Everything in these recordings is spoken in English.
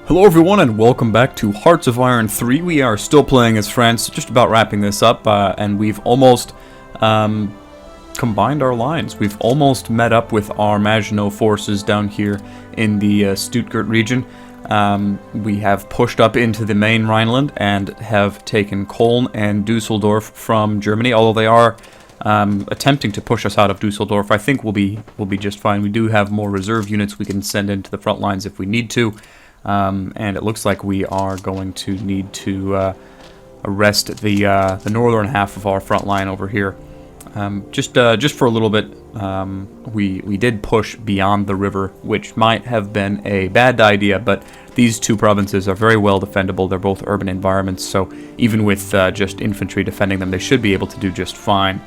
Hello everyone and welcome back to Hearts of Iron 3. We are still playing as France, just about wrapping this up, and we've almost combined our lines. We've almost met up with our Maginot forces down here in the Stuttgart region. We have pushed up into the main Rhineland and have taken Köln and Dusseldorf from Germany, although they are attempting to push us out of Dusseldorf. I think we'll be just fine. We do have more reserve units we can send into the front lines if we need to. And it looks like we are going to need to arrest the northern half of our front line over here. Just for a little bit, we did push beyond the river, which might have been a bad idea, but these two provinces are very well defendable. They're both urban environments, so even with just infantry defending them, they should be able to do just fine.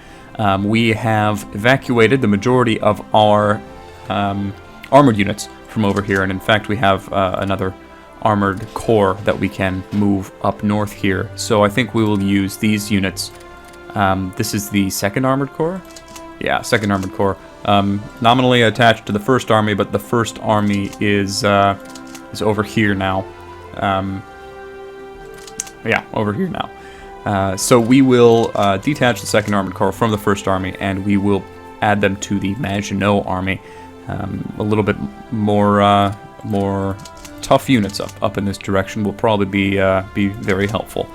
We have evacuated the majority of our armored units from over here, and in fact we have another armored corps that we can move up north here, so I think we will use these units. This is the 2nd Armored Corps? Yeah, 2nd Armored Corps. Nominally attached to the 1st Army, but the 1st Army is over here now. Yeah, over here now. So we will detach the 2nd Armored Corps from the 1st Army, and we will add them to the Maginot Army. A little bit more tough units up in this direction will probably be very helpful.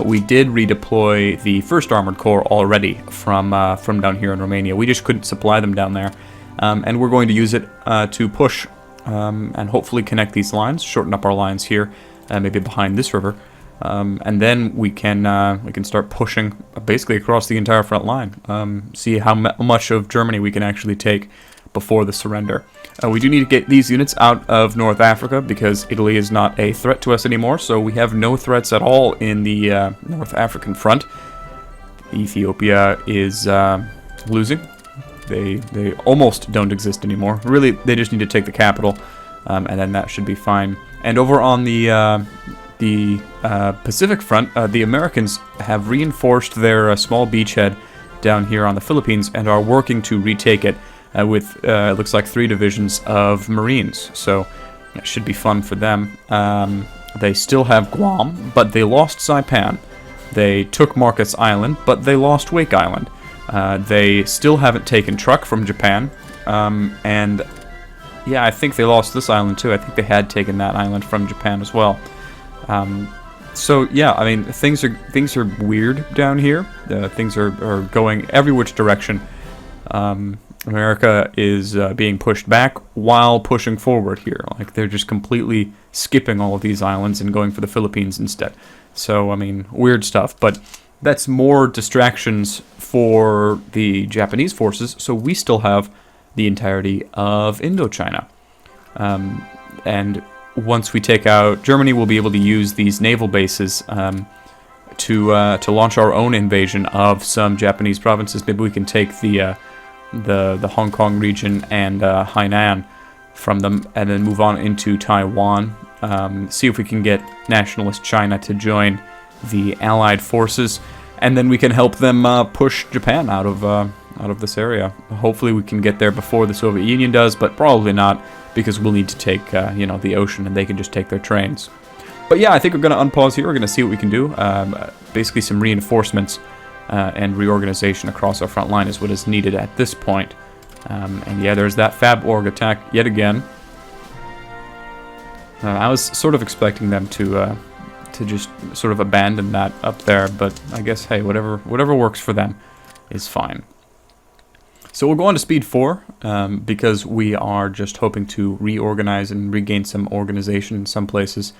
We did redeploy the 1st Armored Corps already from down here in Romania. We just couldn't supply them down there, and we're going to use it to push and hopefully connect these lines, shorten up our lines here, maybe behind this river, and then we can start pushing basically across the entire front line. See how much of Germany we can actually take before the surrender. We do need to get these units out of North Africa because Italy is not a threat to us anymore, so we have no threats at all in the North African front. Ethiopia is losing. They almost don't exist anymore. Really, they just need to take the capital, and then that should be fine. And over on the Pacific front, the Americans have reinforced their small beachhead down here on the Philippines and are working to retake it. With, it looks like 3 divisions of Marines, so it should be fun for them. They still have Guam, but they lost Saipan. They took Marcus Island, but they lost Wake Island. They still haven't taken Truk from Japan, and yeah, I think they lost this island too. I think they had taken that island from Japan as well. So yeah, I mean, things are weird down here. Things are going every which direction. America is being pushed back while pushing forward here. Like, they're just completely skipping all of these islands and going for the Philippines instead. So, I mean, weird stuff. But that's more distractions for the Japanese forces, so we still have the entirety of Indochina. And once we take out Germany, we'll be able to use these naval bases to launch our own invasion of some Japanese provinces. Maybe we can take the Hong Kong region and Hainan from them, and then move on into Taiwan. See if we can get nationalist China to join the Allied forces, and then we can help them push Japan out of this area. Hopefully, we can get there before the Soviet Union does, but probably not, because we'll need to take the ocean, and they can just take their trains. But yeah, I think we're going to unpause here. We're going to see what we can do. Basically, some reinforcements. And reorganization across our front line is what is needed at this point. And yeah, there's that Fab Org attack yet again. I was sort of expecting them to just sort of abandon that up there, but I guess, hey, whatever works for them is fine. So we'll go on to speed 4 because we are just hoping to reorganize and regain some organization in some places.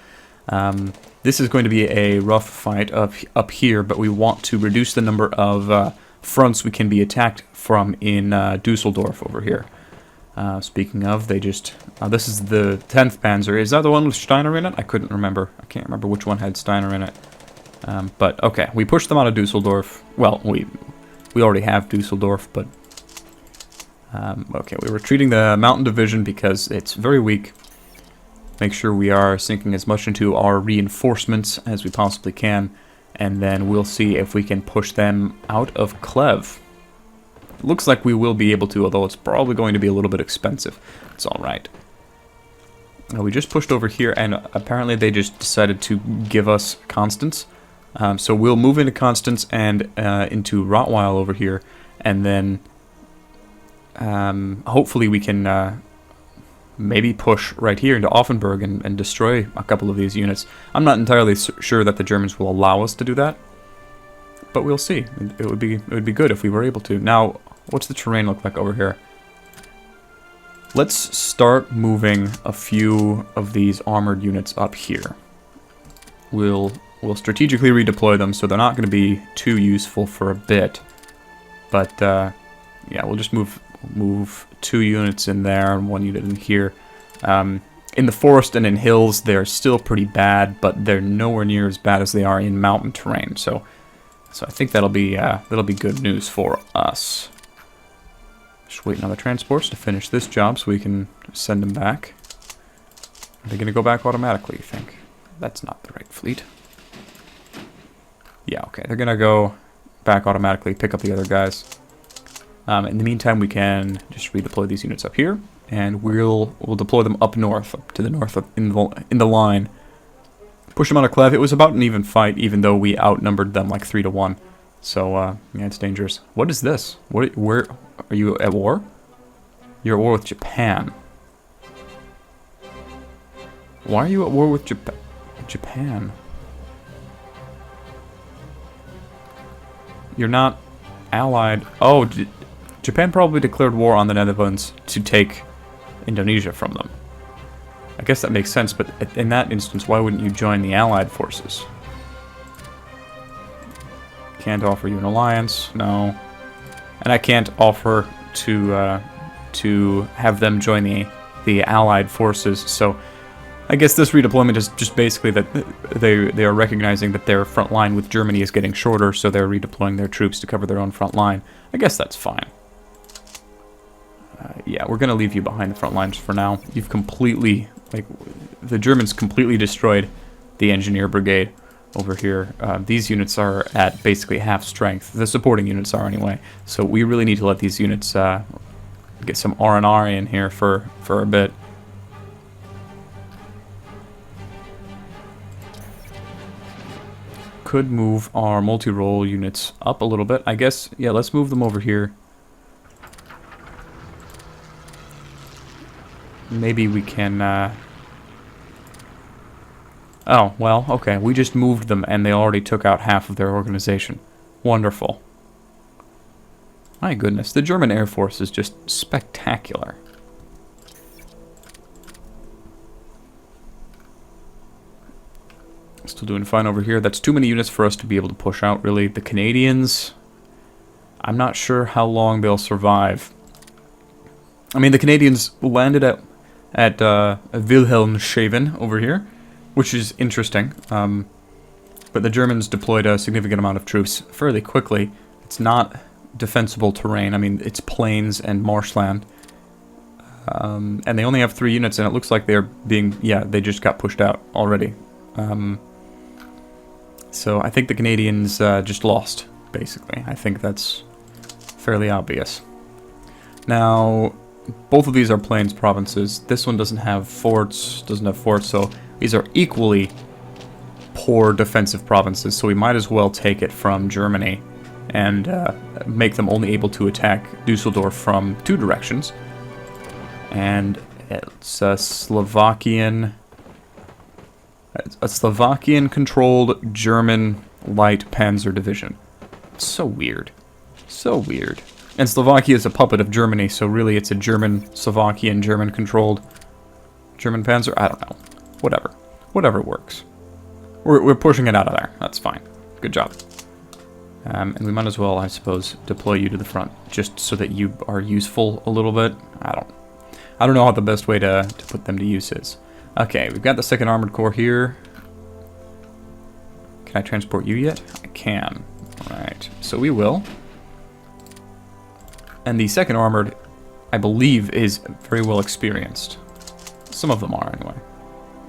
This is going to be a rough fight up here, but we want to reduce the number of fronts we can be attacked from in Dusseldorf over here. Speaking of, they just... this is the 10th Panzer. Is that the one with Steiner in it? I couldn't remember. I can't remember which one had Steiner in it. But, okay, we pushed them out of Dusseldorf. Well, we already have Dusseldorf, but... okay, we're retreating the Mountain Division because it's very weak. Make sure we are sinking as much into our reinforcements as we possibly can, and then we'll see if we can push them out of Clev. Looks like we will be able to, although it's probably going to be a little bit expensive. It's alright. We just pushed over here, and apparently they just decided to give us Constance. So we'll move into Constance and into Rottweil over here, and then hopefully we can maybe push right here into Offenburg and destroy a couple of these units. I'm not entirely sure that the Germans will allow us to do that, but we'll see. It would be good if we were able to. Now, what's the terrain look like over here? Let's start moving a few of these armored units up here. We'll strategically redeploy them, so they're not going to be too useful for a bit. But yeah, we'll just move 2 units in there and 1 unit in here. In the forest and in hills, they're still pretty bad, but they're nowhere near as bad as they are in mountain terrain. So I think that'll be good news for us. Just waiting on the transports to finish this job so we can send them back. Are they going to go back automatically, you think? That's not the right fleet. Yeah, okay. They're going to go back automatically, pick up the other guys. In the meantime, we can just redeploy these units up here, and we'll deploy them up north, up to the north of, in the line. Push them on a clev. It was about an even fight, even though we outnumbered them like 3 to 1. So yeah, it's dangerous. What is this? Where are you at war? You're at war with Japan. Why are you at war with Japan? You're not allied. Oh, Japan probably declared war on the Netherlands to take Indonesia from them. I guess that makes sense, but in that instance, why wouldn't you join the allied forces? Can't offer you an alliance, no. And I can't offer to have them join the allied forces, so I guess this redeployment is just basically that they are recognizing that their front line with Germany is getting shorter, so they're redeploying their troops to cover their own front line. I guess that's fine. Yeah, we're going to leave you behind the front lines for now. You've completely, like, the Germans completely destroyed the engineer brigade over here. These units are at basically half strength. The supporting units are anyway. So we really need to let these units get some R&R in here for a bit. Could move our multi-role units up a little bit. I guess, yeah, let's move them over here. Maybe we can, oh, well, okay. We just moved them, and they already took out half of their organization. Wonderful. My goodness, the German Air Force is just spectacular. Still doing fine over here. That's too many units for us to be able to push out, really. The Canadians, I'm not sure how long they'll survive. I mean, the Canadians landed at Wilhelmshaven over here, which is interesting. But the Germans deployed a significant amount of troops fairly quickly. It's not defensible terrain. I mean, it's plains and marshland. And they only have 3 units, and it looks like they're being... Yeah, they just got pushed out already. So I think the Canadians just lost, basically. I think that's fairly obvious. Now, both of these are plains provinces. This one doesn't have forts, so these are equally poor defensive provinces, so we might as well take it from Germany and make them only able to attack Dusseldorf from 2 directions. And it's a Slovakian-controlled German light panzer division. So weird. So weird. And Slovakia is a puppet of Germany, so really it's a German-Slovakian, German-controlled German panzer? I don't know. Whatever. Whatever works. We're pushing it out of there. That's fine. Good job. And we might as well, I suppose, deploy you to the front, just so that you are useful a little bit. I don't know how the best way to put them to use is. Okay, we've got the 2nd Armored Corps here. Can I transport you yet? I can. Alright, so we will. And the 2nd Armored, I believe, is very well experienced. Some of them are, anyway.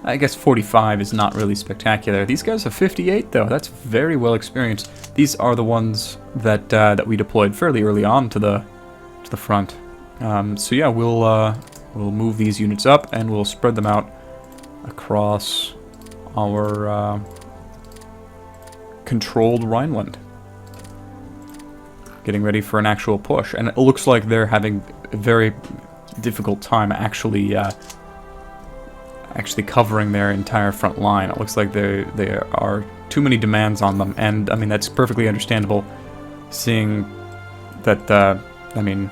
I guess 45 is not really spectacular. These guys have 58, though. That's very well experienced. These are the ones that that we deployed fairly early on to the front. So yeah, we'll move these units up, and we'll spread them out across our controlled Rhineland. Getting ready for an actual push. And it looks like they're having a very difficult time actually covering their entire front line. It looks like there are too many demands on them, and I mean that's perfectly understandable, seeing that I mean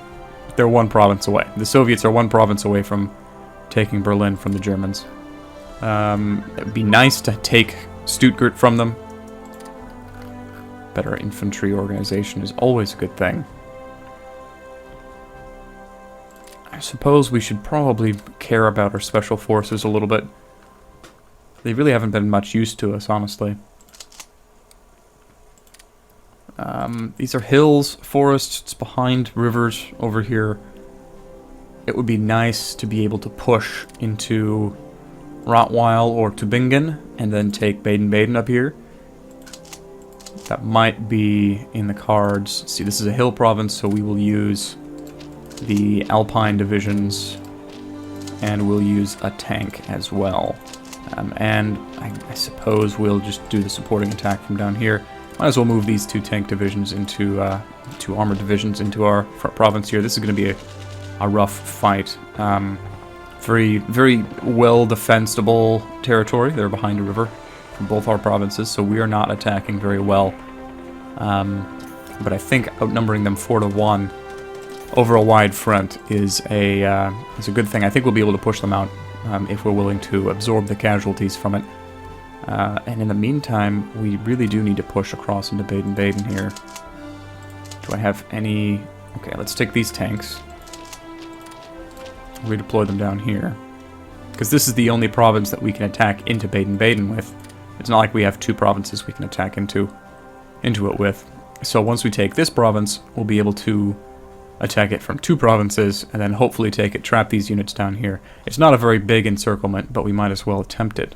they're one province away. The Soviets are one province away from taking Berlin from the Germans. It'd be nice to take Stuttgart from them. Better infantry organization is always a good thing. I suppose we should probably care about our special forces a little bit. They really haven't been much use to us, honestly. These are hills, forests behind rivers over here. It would be nice to be able to push into Rottweil or Tübingen and then take Baden-Baden up here. That might be in the cards. See, this is a hill province, so we will use the Alpine divisions, and we'll use a tank as well. And I suppose we'll just do the supporting attack from down here. Might as well move these two tank divisions into two armored divisions into our front province here. This is going to be a rough fight. Very, very well defensible territory. They're behind a river from both our provinces, so we are not attacking very well. But I think outnumbering them 4-1 over a wide front is a good thing. I think we'll be able to push them out if we're willing to absorb the casualties from it. And in the meantime, we really do need to push across into Baden-Baden here. Do I have any... Okay, let's take these tanks. Redeploy them down here. Because this is the only province that we can attack into Baden-Baden with. It's not like we have two provinces we can attack into it with. So once we take this province, we'll be able to attack it from two provinces, and then hopefully take it, trap these units down here. It's not a very big encirclement, but we might as well attempt it.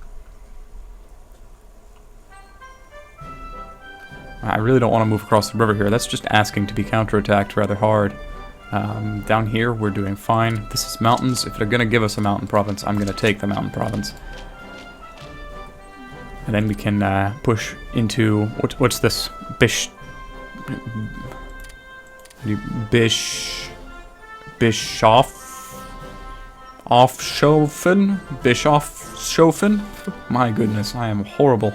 I really don't want to move across the river here. That's just asking to be counterattacked rather hard. Down here, we're doing fine. This is mountains. If they're going to give us a mountain province, I'm going to take the mountain province. And then we can push into... What's this? Bischofshofen? My goodness, I am horrible.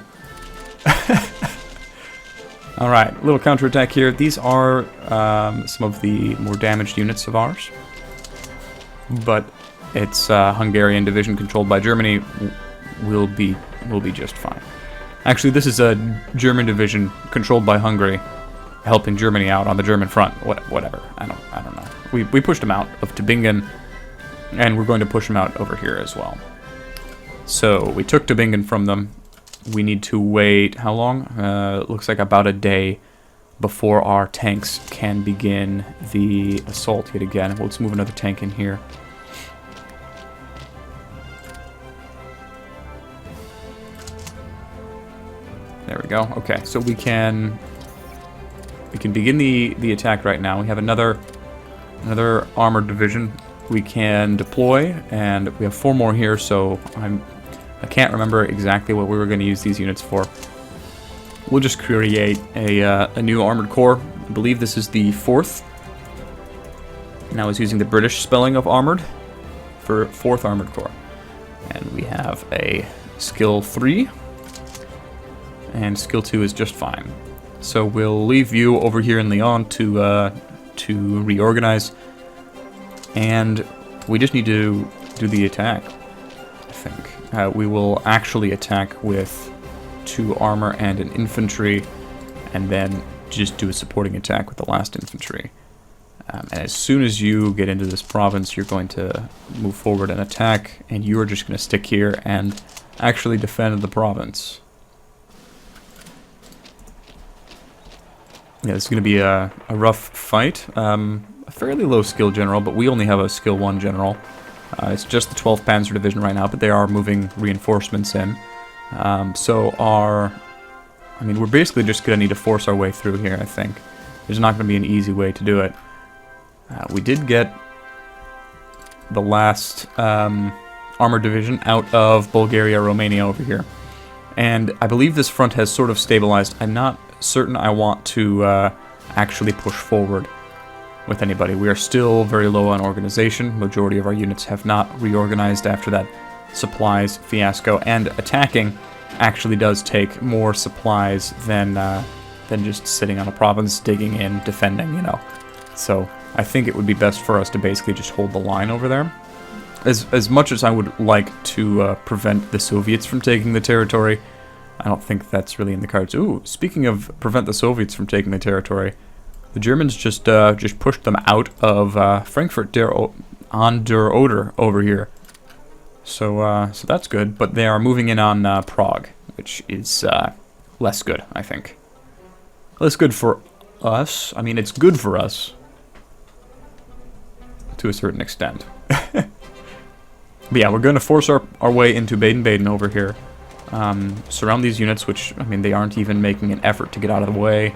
Alright, little counterattack here. These are some of the more damaged units of ours. But it's Hungarian division controlled by Germany will be just fine. Actually, this is a German division controlled by Hungary, helping Germany out on the German front. Whatever. I don't know. We pushed them out of Tübingen, and we're going to push them out over here as well. So we took Tübingen from them. We need to wait, how long? Looks like about a day before our tanks can begin the assault yet again. Let's move another tank in here. There we go. Okay, so we can begin the attack right now. We have another armored division we can deploy, and we have 4 more here, so I can't remember exactly what we were going to use these units for. We'll just create a new armored corps. I believe this is the 4th. And I was using the British spelling of armored for 4th armored corps. And we have a skill 3. And skill 2 is just fine. So we'll leave you over here in Lyon to reorganize. And we just need to do the attack, I think. We will actually attack with 2 armor and an infantry, and then just do a supporting attack with the last infantry. And as soon as you get into this province, you're going to move forward and attack, and you are just going to stick here and actually defend the province. Yeah, this is going to be a rough fight. A fairly low skill general, but we only have a skill 1 general. It's just the 12th Panzer Division right now, but they are moving reinforcements in. We're basically just going to need to force our way through here, I think. There's not going to be an easy way to do it. We did get the last armored division out of Bulgaria, Romania over here. And I believe this front has sort of stabilized. I'm not certain I want to actually push forward with anybody. We are still very low on organization. Majority of our units have not reorganized after that supplies fiasco, and attacking actually does take more supplies than just sitting on a province, digging in, defending, you know. So I think it would be best for us to basically just hold the line over there. As much as I would like to prevent the Soviets from taking the territory, I don't think that's really in the cards. Ooh, speaking of prevent the Soviets from taking the territory, the Germans just pushed them out of Frankfurt an der Oder over here. So that's good, but they are moving in on Prague, which is less good, I think. Less good for us. I mean, it's good for us to a certain extent. But yeah, we're going to force our way into Baden-Baden over here. Surround these units, which, I mean, they aren't even making an effort to get out of the way.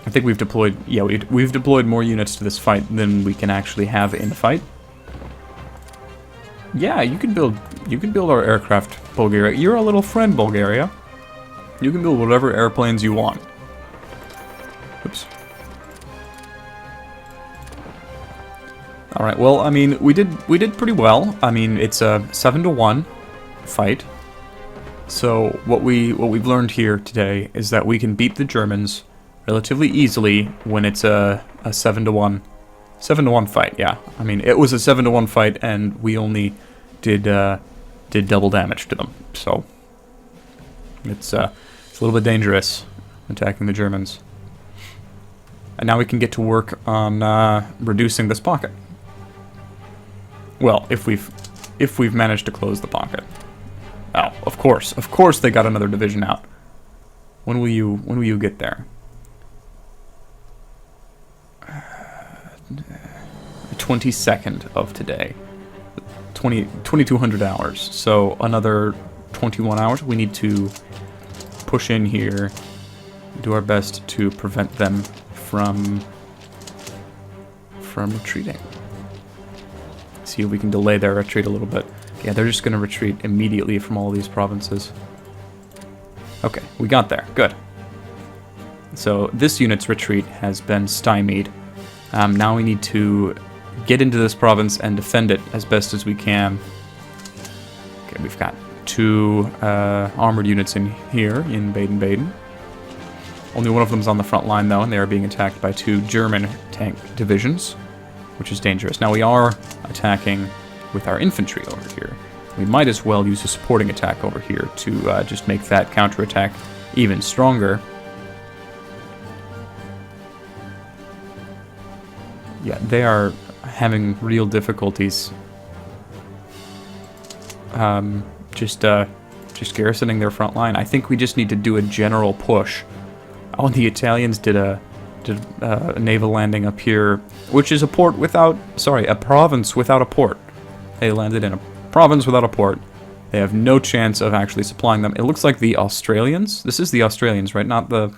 I think we've deployed, yeah, we've deployed more units to this fight than we can actually have in the fight. Yeah, you can build our aircraft, Bulgaria. You're a little friend, Bulgaria. You can build whatever airplanes you want. Oops. All right. Well, I mean, we did pretty well. I mean, it's a 7-to-1 fight. So what we've learned here today is that we can beat the Germans relatively easily when it's a 7-to-1 fight. Yeah. I mean, it was a 7-to-1 fight, and we only did double damage to them. So it's a little bit dangerous attacking the Germans. And now we can get to work on reducing this pocket. Well, if we've managed to close the pocket. Oh, of course they got another division out. When will you get there? 22nd of today. 2200 hours. So another 21 hours. We need to push in here, do our best to prevent them from retreating. See if we can delay their retreat a little bit. Yeah, they're just going to retreat immediately from all these provinces. Okay, we got there. Good. So this unit's retreat has been stymied. Now we need to get into this province and defend it as best as we can. Okay, we've got 2 armored units in here in Baden-Baden. Only one of them's on the front line, though, and they are being attacked by 2 German tank divisions, which is dangerous. Now we are attacking with our infantry over here. We might as well use a supporting attack over here to just make that counterattack even stronger. Yeah, they are having real difficulties just garrisoning their front line. I think we just need to do a general push. Oh, the Italians did a naval landing up here, which is a province without a port. They landed in a province without a port. They have no chance of actually supplying them. It looks like the Australians. This is the Australians, right? Not the...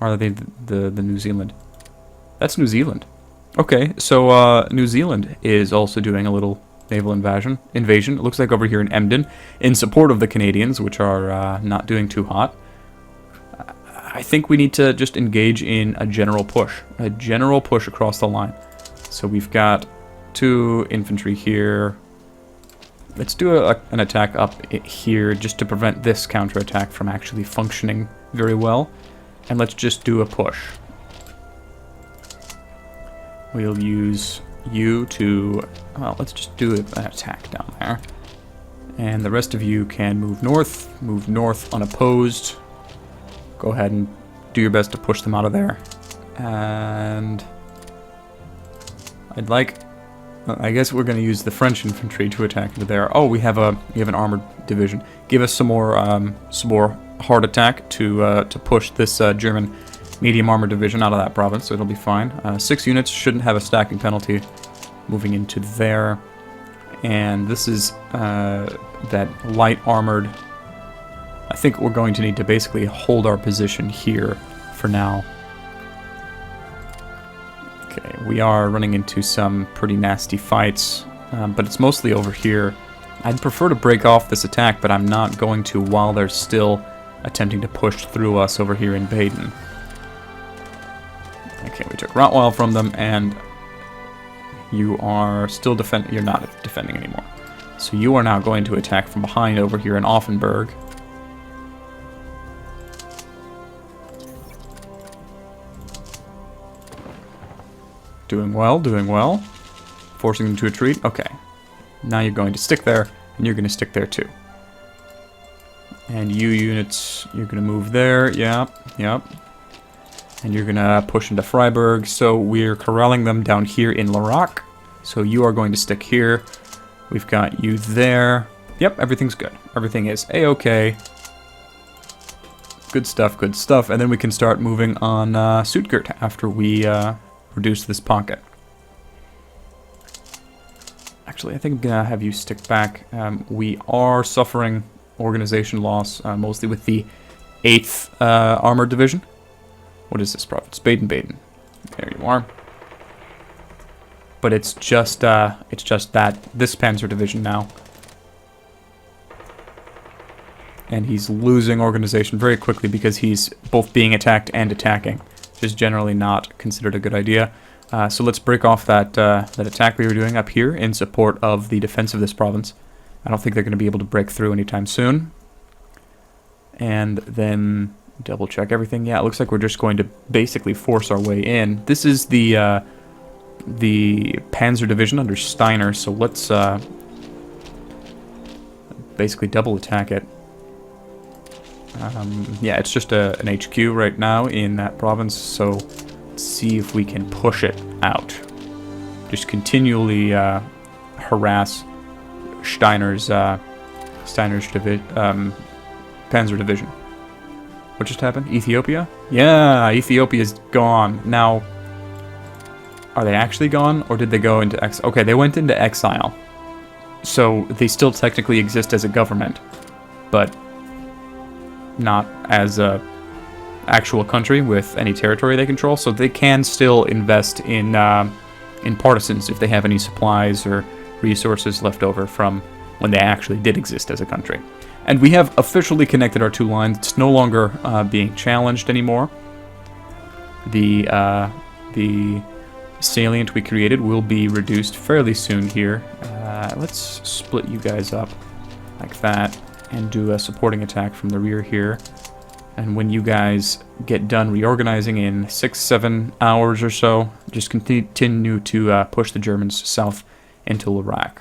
Are they the New Zealand? That's New Zealand. Okay, so New Zealand is also doing a little naval invasion. It looks like over here in Emden, in support of the Canadians, which are not doing too hot. I think we need to just engage in a general push across the line. So we've got 2 infantry here. Let's do an attack up here just to prevent this counterattack from actually functioning very well. And let's just do a push. We'll use you to... Well, let's just do an attack down there. And the rest of you can move north unopposed. Go ahead and do your best to push them out of there. And I guess we're going to use the French infantry to attack into there. Oh, we have an armored division. Give us some more hard attack to push this German medium armored division out of that province, so it'll be fine. 6 units shouldn't have a stacking penalty moving into there. And this is that light armored. I think we're going to need to basically hold our position here for now. Okay, we are running into some pretty nasty fights. but it's mostly over here. I'd prefer to break off this attack, but I'm not going to while they're still attempting to push through us over here in Baden. Okay, we took Rottweil from them, and you are still defending. You're not defending anymore. So you are now going to attack from behind over here in Offenburg. Doing well, doing well. Forcing them to retreat. Okay. Now you're going to stick there, and you're going to stick there too. And you units, you're going to move there. Yep, yep. And you're going to push into Freiburg. So we're corralling them down here in Larac. So you are going to stick here. We've got you there. Yep, everything's good. Everything is A-okay. Good stuff, good stuff. And then we can start moving on Stuttgart after we reduce this pocket. Actually, I think I'm going to have you stick back. We are suffering organization loss, mostly with the 8th Armored Division. What is this province? Baden-Baden. There you are. But it's just that this Panzer Division now. And he's losing organization very quickly because he's both being attacked and attacking, which is generally not considered a good idea. So let's break off that attack we were doing up here in support of the defense of this province. I don't think they're going to be able to break through anytime soon. And then double check everything. Yeah, it looks like we're just going to basically force our way in. This is the Panzer Division under Steiner, so let's basically double attack it. Yeah, it's just an HQ right now in that province, so let's see if we can push it out. Just continually harass Steiner's Panzer Division. What just happened? Ethiopia? Yeah, Ethiopia's gone. Now, are they actually gone, or did they go into exile? Okay, they went into exile. So they still technically exist as a government, but not as a actual country with any territory they control. So they can still invest in partisans if they have any supplies or resources left over from when they actually did exist as a country. And we have officially connected our two lines. It's no longer being challenged anymore. The salient we created will be reduced fairly soon here. Let's split you guys up like that and do a supporting attack from the rear here. And when you guys get done reorganizing in 6-7 hours or so, just continue to push the Germans south into Larac.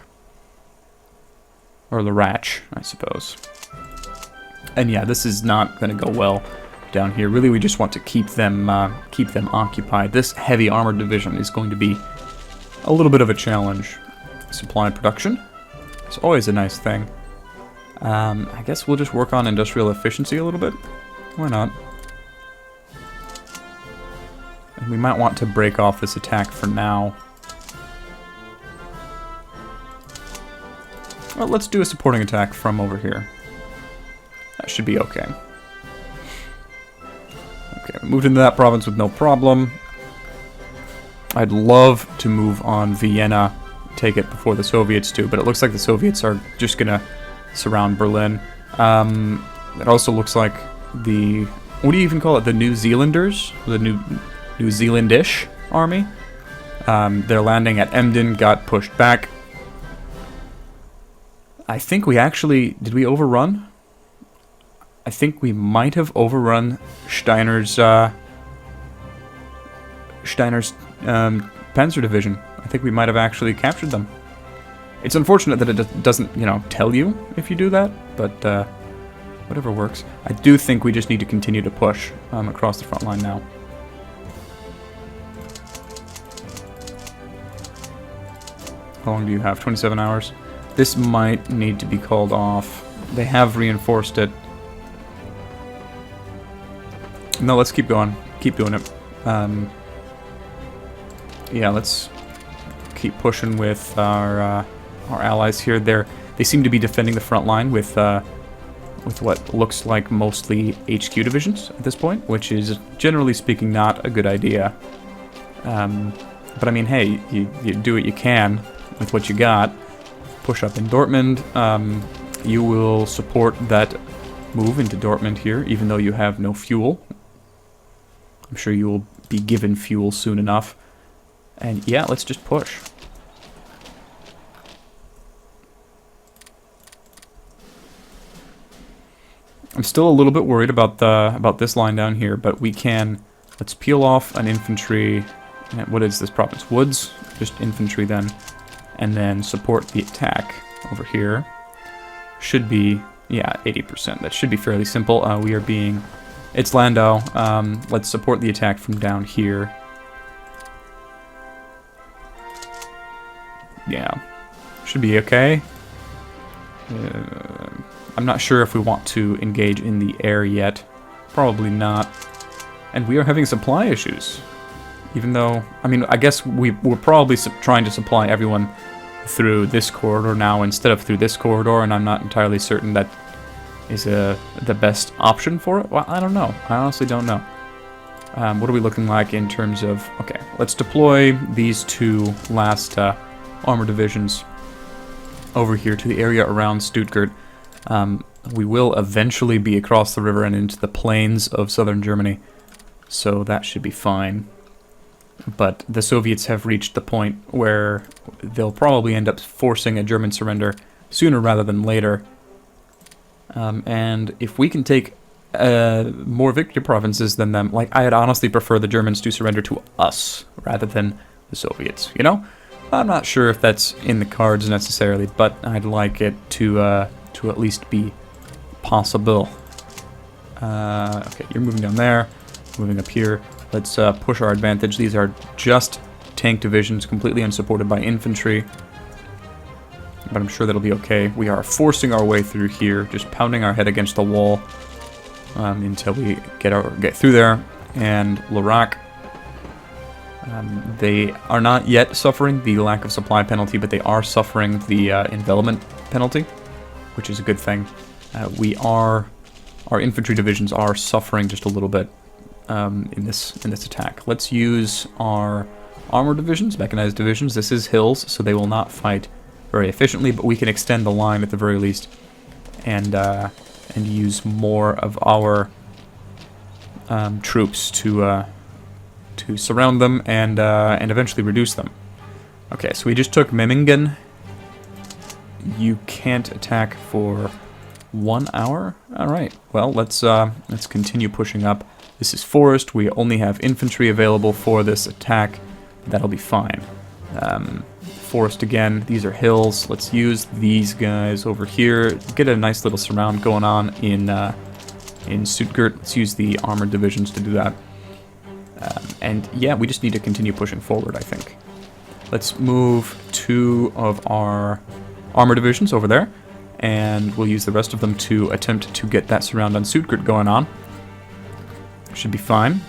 Or Larac, I suppose. And yeah, this is not going to go well down here. Really, we just want to keep them occupied. This heavy armored division is going to be a little bit of a challenge. Supply production is always a nice thing. I guess we'll just work on industrial efficiency a little bit. Why not? And we might want to break off this attack for now. Well, let's do a supporting attack from over here. That should be okay. Okay, we moved into that province with no problem. I'd love to move on Vienna, take it before the Soviets do, but it looks like the Soviets are just gonna surround Berlin. It also looks like the, what do you even call it, the New Zealanders? The New Zealandish army? They're landing at Emden, got pushed back. I think we actually, did we overrun? I think we might have overrun Steiner's Panzer Division. I think we might have actually captured them. It's unfortunate that it doesn't, tell you if you do that, but whatever works. I do think we just need to continue to push across the front line now. How long do you have? 27 hours? This might need to be called off. They have reinforced it. No, let's keep going. Keep doing it. Yeah, let's keep pushing with our allies here. They seem to be defending the front line with what looks like mostly HQ divisions at this point, which is generally speaking not a good idea. But I mean, hey, you do what you can. with what you got. Push up in Dortmund. You will support that move into Dortmund here, even though you have no fuel. I'm sure you will be given fuel soon enough. And yeah, let's just push. I'm still a little bit worried about this line down here, but we can. Let's peel off an infantry. What is this province? Woods, just infantry then, and then support the attack over here. Should be, yeah, 80%. That should be fairly simple. We are being, it's Landau. Let's support the attack from down here. Yeah, should be okay. I'm not sure if we want to engage in the air yet. Probably not. And we are having supply issues. Even though, I mean, I guess we're probably trying to supply everyone through this corridor now instead of through this corridor, and I'm not entirely certain that is the best option for it. Well, I don't know. I honestly don't know. What are we looking like in terms of... Okay, let's deploy these two last armor divisions over here to the area around Stuttgart. We will eventually be across the river and into the plains of southern Germany, so that should be fine. But the Soviets have reached the point where they'll probably end up forcing a German surrender sooner rather than later. And if we can take more victory provinces than them, like, I'd honestly prefer the Germans to surrender to us rather than the Soviets, you know? I'm not sure if that's in the cards necessarily, but I'd like it to at least be possible. Okay, you're moving down there, moving up here. Let's push our advantage. These are just tank divisions, completely unsupported by infantry. But I'm sure that'll be okay. We are forcing our way through here, just pounding our head against the wall until we get through there. And Larac, they are not yet suffering the lack of supply penalty, but they are suffering the envelopment penalty, which is a good thing. Our infantry divisions are suffering just a little bit in this attack. Let's use our armor divisions, mechanized divisions. This is hills, so they will not fight very efficiently, but we can extend the line at the very least, and use more of our troops to surround them and eventually reduce them. Okay, so we just took Memmingen. You can't attack for 1 hour. All right. Well, let's continue pushing up. This is forest. We only have infantry available for this attack. That'll be fine. Forest again. These are hills. Let's use these guys over here. Get a nice little surround going on in Stuttgart. Let's use the armored divisions to do that. And yeah, we just need to continue pushing forward, I think. Let's move 2 of our armor divisions over there, and we'll use the rest of them to attempt to get that surround on Stuttgart going on. Should be fine.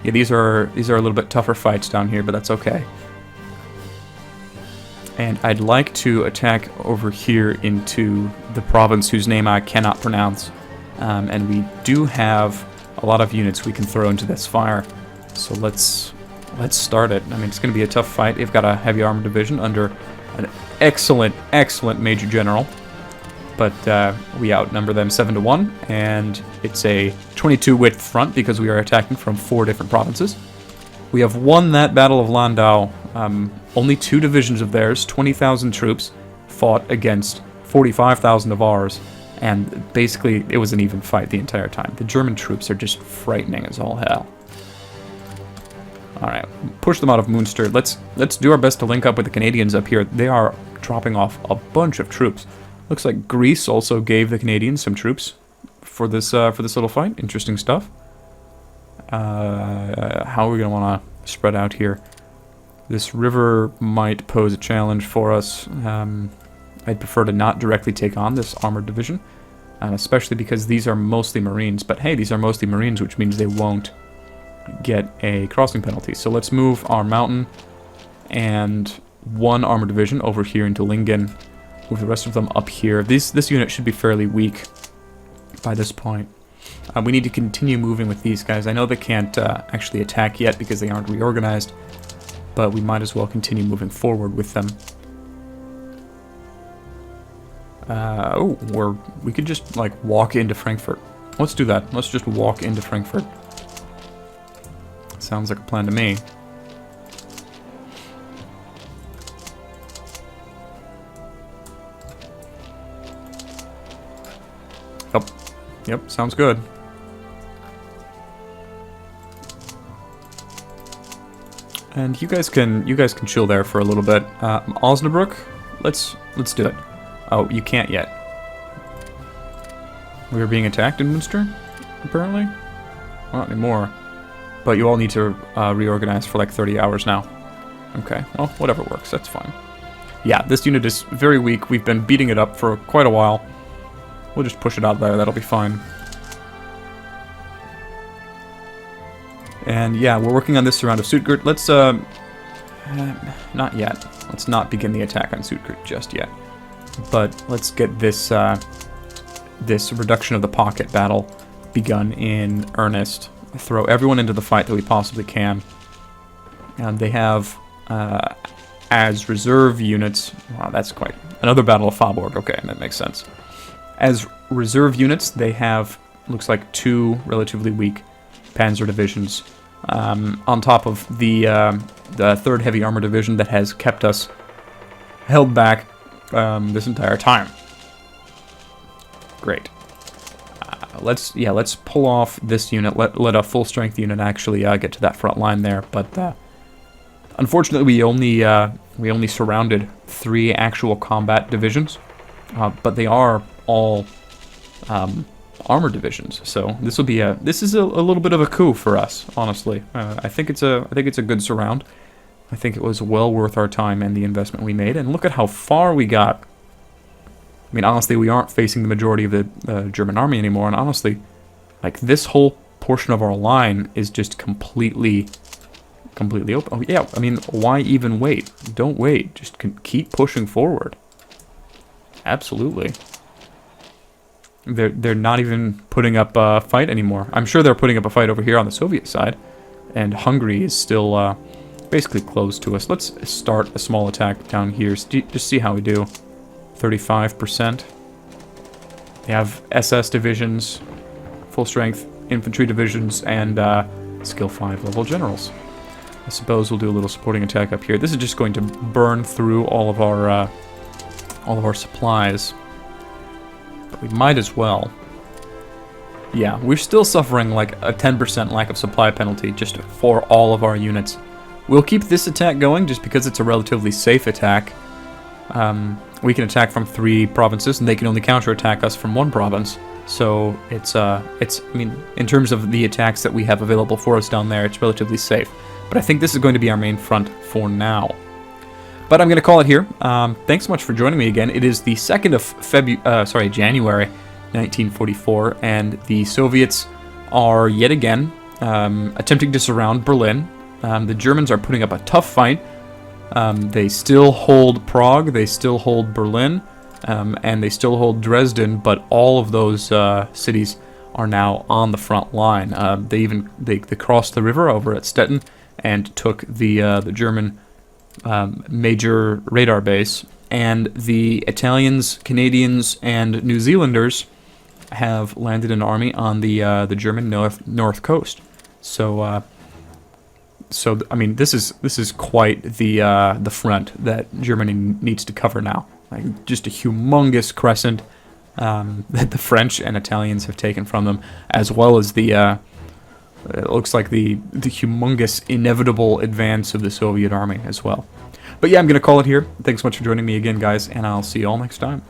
Yeah, these are a little bit tougher fights down here, but that's okay. And I'd like to attack over here into the province whose name I cannot pronounce. And we do have a lot of units we can throw into this fire. So let's start it. I mean, it's going to be a tough fight. They've got a heavy armor division under an excellent Major General. But we outnumber them 7-1, and it's a 22 width front because we are attacking from 4 different provinces. We have won that Battle of Landau. Only 2 divisions of theirs, 20,000 troops, fought against 45,000 of ours, and basically it was an even fight the entire time. The German troops are just frightening as all hell. Alright, push them out of Münster. Let's do our best to link up with the Canadians up here. They are dropping off a bunch of troops. Looks like Greece also gave the Canadians some troops for this little fight. Interesting stuff. How are we going to want to spread out here? This river might pose a challenge for us. I'd prefer to not directly take on this armored division, especially because these are mostly Marines. But hey, these are mostly Marines, which means they won't get a crossing penalty. So let's move our mountain and 1 armored division over here into Lingen. Move the rest of them up here. This unit should be fairly weak by this point. We need to continue moving with these guys. I know they can't actually attack yet because they aren't reorganized, but we might as well continue moving forward with them. Oh, we could just, like, walk into Frankfurt. Let's do that. Let's just walk into Frankfurt. Sounds like a plan to me. Yep. Yep, sounds good. And you guys can chill there for a little bit. Osnabrück, let's do it. Oh, you can't yet. We are being attacked in Münster, apparently. Well, not anymore. But you all need to reorganize for like 30 hours now. Okay, well, whatever works, that's fine. Yeah, this unit is very weak. We've been beating it up for quite a while. We'll just push it out there, that'll be fine. And yeah, we're working on this surround of Stuttgart. Let's, not yet. Let's not begin the attack on Stuttgart just yet. But let's get this, this reduction of the pocket battle begun in earnest. Throw everyone into the fight that we possibly can. And they have, as reserve units... Wow, that's quite... Another Battle of Faaborg. Okay, that makes sense. As reserve units, they have, looks like, 2 relatively weak panzer divisions. On top of the 3rd Heavy Armor Division that has kept us held back this entire time. Great. Let's pull off this unit. Let a full strength unit actually get to that front line there. But unfortunately, we only surrounded 3 actual combat divisions, but they are all armor divisions. So this is a little bit of a coup for us, honestly. I think it's a good surround. I think it was well worth our time and the investment we made. And look at how far we got. I mean, honestly, we aren't facing the majority of the German army anymore, and honestly, like, this whole portion of our line is just completely open. Oh, yeah, I mean, why even wait? Don't wait. Just keep pushing forward. Absolutely. They're not even putting up a fight anymore. I'm sure they're putting up a fight over here on the Soviet side, and Hungary is still basically closed to us. Let's start a small attack down here. Just see how we do. 35%. They have SS divisions, full strength infantry divisions, and skill 5 level generals. I suppose we'll do a little supporting attack up here. This is just going to burn through all of our supplies, but we might as well. Yeah, we're still suffering like a 10% lack of supply penalty just for all of our units. We'll keep this attack going just because it's a relatively safe attack. We can attack from 3 provinces, and they can only counterattack us from 1 province. So I mean, in terms of the attacks that we have available for us down there, it's relatively safe. But I think this is going to be our main front for now. But I'm going to call it here. Thanks so much for joining me again. It is the 2nd of January 1944, and the Soviets are yet again attempting to surround Berlin. The Germans are putting up a tough fight. They still hold Prague, they still hold Berlin, and they still hold Dresden, but all of those cities are now on the front line. They crossed the river over at Stettin and took the German major radar base, and the Italians, Canadians, and New Zealanders have landed an army on the German north coast. So I mean, this is quite the front that Germany needs to cover now. Like, just a humongous crescent that the French and Italians have taken from them, as well as the it looks like the humongous inevitable advance of the Soviet army as well. But yeah, I'm gonna call it here. Thanks so much for joining me again, guys, and I'll see you all next time.